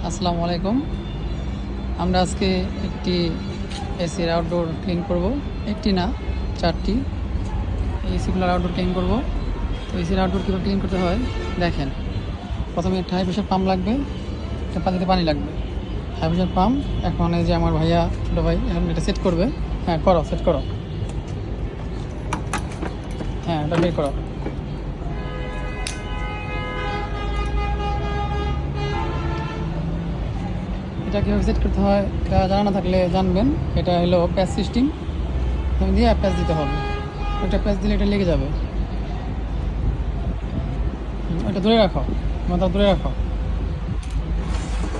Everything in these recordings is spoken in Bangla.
আসসালামু আলাইকুম। আমরা আজকে একটি এসির আউটডোর ক্লিন করব। একটি না, 4টি এসিগুলোর আউটডোর ক্লিন করব। তো এসির আউটডোর কীভাবে ক্লিন করতে হয় দেখেন। প্রথমে একটা হাই প্রেশার পাম্প লাগবে, একটা পানিতে পানি লাগবে। হাই প্রেশার পাম্প এখন এই যে আমার ভাইয়া, ছোটো ভাই, এখন এটা সেট করবে। হ্যাঁ করো, সেট করো। হ্যাঁ এটা বের করো। এটা কীভাবে সেট করতে হয় এটা জানা না থাকলে জানবেন। এটা হলো প্যাচ সিস্টেম, তুমি দিয়ে প্যাচ দিতে হবে। ওইটা প্যাচ দিলে এটা লেগে যাবে। ওইটা ধরে রাখো, মাথা ধরে রাখো।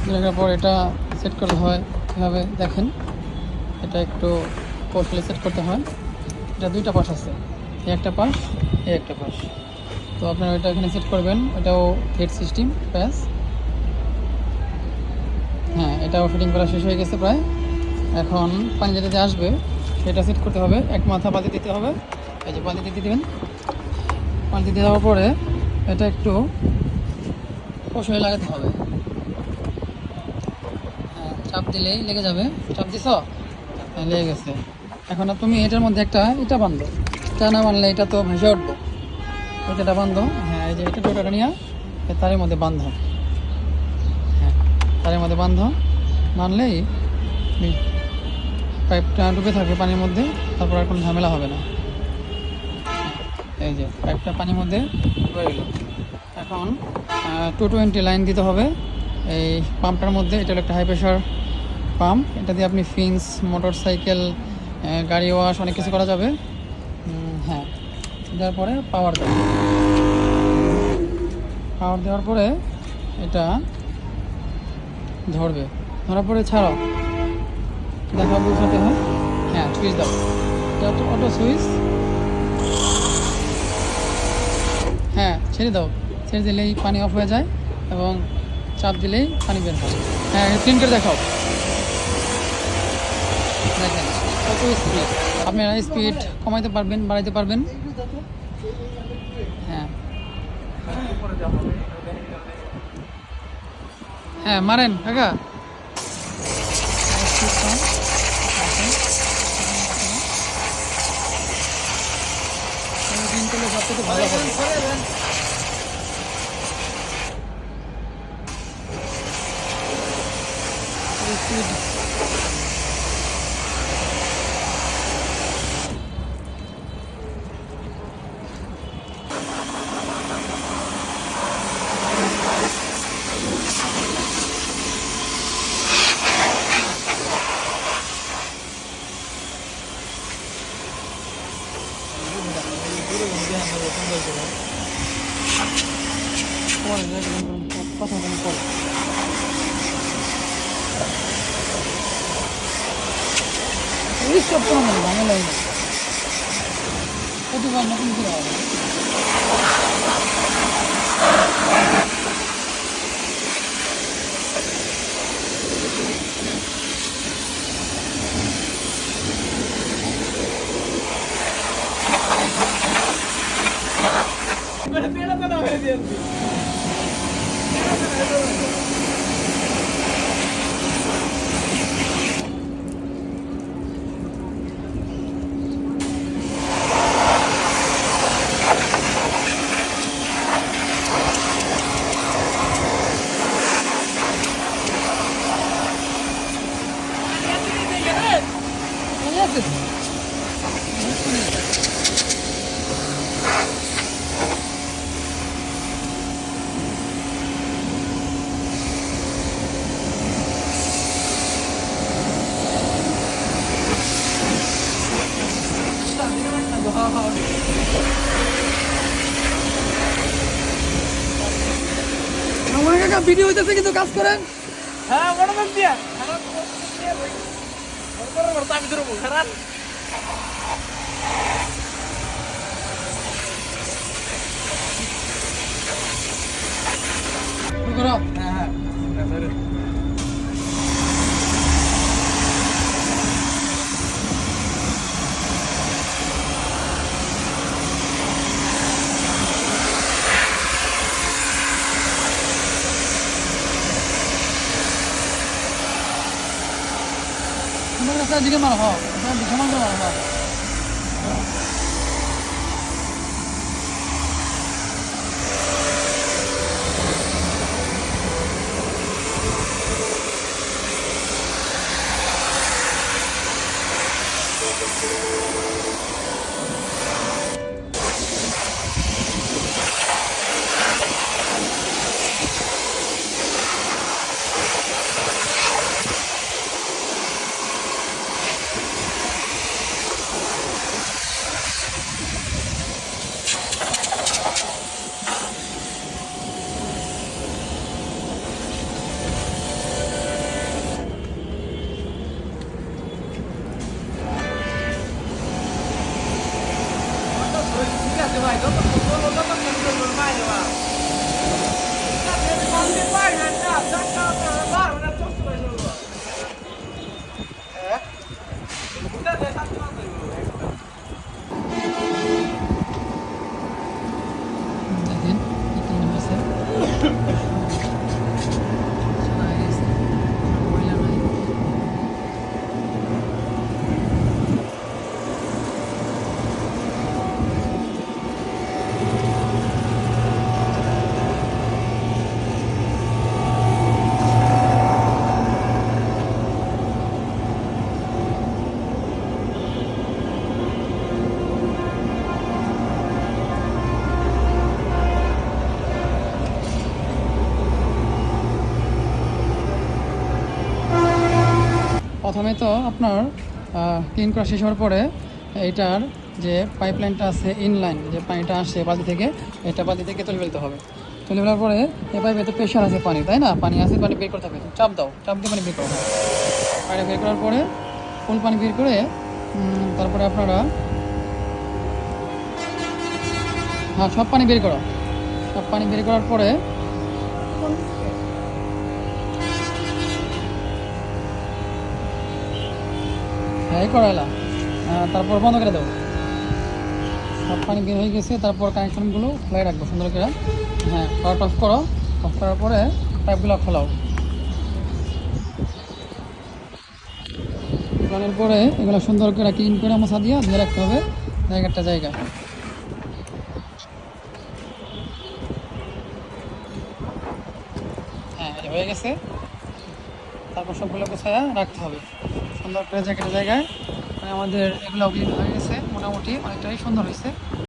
ধরে রাখার পর এটা সেট করতে হয় কীভাবে দেখেন। এটা একটু কৌশলে সেট করতে হয়। এটা দুইটা পাশ আছে, এই একটা পাশ, এই একটা পাশ। তো আপনারা ওইটা এখানে সেট করবেন। এটাও হেড সিস্টেম প্যাচ। হ্যাঁ এটাও ফিটিং করা শেষ হয়ে গেছে প্রায়। এখন পানি যেটাতে আসবে সেটা সেট করতে হবে। এক মাথা পানি দিতে হবে, এই যে পানি দিতে দেবেন। পানি দিতে দেওয়ার পরে এটা একটু কষায় লাগাতে হবে। হ্যাঁ চাপ দিলেই লেগে যাবে। চাপ দিছ? হ্যাঁ লেগে গেছে। এখন তুমি এটার মধ্যে একটা এটা বাঁধো। এটা না বানলে এটা তো ভেসে উঠবো। এটা বাঁধো। হ্যাঁ এই যে এটা টোটাটা নিয়ে তারের মধ্যে বাঁধো। হ্যাঁ তারের মধ্যে বাঁধো, বানলেই পাইপটা ডুবে থাকবে পানির মধ্যে। তারপর আর কোনো ঝামেলা হবে না। এই যে পাইপটা পানির মধ্যে ডুবে গেল। এখন 220 লাইন দিতে হবে এই পাম্পটার মধ্যে। এটা হলো একটা হাই প্রেশার পাম্প। এটা দিয়ে আপনি ফিন্স, মোটর সাইকেল, গাড়ি ওয়াশ অনেক কিছু করা যাবে। হ্যাঁ দেওয়ার পরে পাওয়ার দেবে। পাওয়ার দেওয়ার পরে এটা ধরবে, ধরার পরে ছাড়ো, দেখা বুঝতে হয়। হ্যাঁ সুইচ দাও, এটা অটো সুইচ। হ্যাঁ ছেড়ে দাও, ছেড়ে দিলেই পানি অফ হয়ে যায় এবং চাপ দিলেই পানি বের হয়। হ্যাঁ ক্লিন করে দেখাও। দেখেন কত স্পিড। আপনারা স্পিড কমাইতে পারবেন, বাড়াইতে পারবেন। হ্যাঁ হ্যাঁ মারেন কাকা। ক্লিন করলে সবথেকে ভালো হবে। স্পিড কথা বলে পরে এইসব কোনো ঝামেলাই না। প্রতিবার নতুন করে হবে। আমার কাকা ভিডিও হইতেছে কিন্তু কাজ করেন। হ্যাঁ বড় বাদ দিয়া আমি ধরবো খারাপ করো। হ্যাঁ হ্যাঁ সুন্দর করে দিকে মারো, হ্যাঁ সমান করে মারো, হ্যাঁ। ঠিক আছে ভাই, যত বলবো তত বলবো ভাই দেওয়া। আমি পাই না, চারটা বারো না চোদ্দ ভাই বলবো। হ্যাঁ? বুঝতে দে, সাতটা বলবো। দেখেন কি ক্লিন হয়েছে। সবাই গেছে, ময়লা নাই। প্রথমে তো আপনার ক্লিন করা শেষ হওয়ার পরে এইটার যে পাইপলাইনটা আছে ইনলাইন, যে পানিটা আসে বালতি থেকে, এটা বালতি থেকে তুলে ফেলতে হবে। তুলে ফেলার পরে এ পাইপে তো প্রেশার আছে পানি, তাই না? পানি আছে, পানি বের করতে হবে। চাপ দাও, চাপ দিয়ে পানি বের করো। পানি বের করার পরে ফুল পানি বের করে তারপরে আপনারা হ্যাঁ সব পানি বের করো। সব পানি বের করার পরে হ্যাঁ করাইলা, তারপর বন্ধ করে দাও। সব পানি বের হয়ে গেছে, তারপর কানেকশনগুলো খোলাই রাখবো সুন্দর করে। হ্যাঁ পাওয়ারটা অফ করো। অফ করার পরে পাইপগুলো খোলাও। খোলানোর পরে এগুলো সুন্দর করে ক্লিন করে মশা দিয়ে ধুয়ে রাখতে হবে জায়গাটা জায়গা। হ্যাঁ এটা হয়ে গেছে। তারপর সবগুলো গোছায়া রাখতে হবে সুন্দর করে জায়গাটা জায়গায়। মানে আমাদের এগুলো ক্লিন হয়ে গেছে, মোটামুটি অনেকটাই সুন্দর হয়েছে।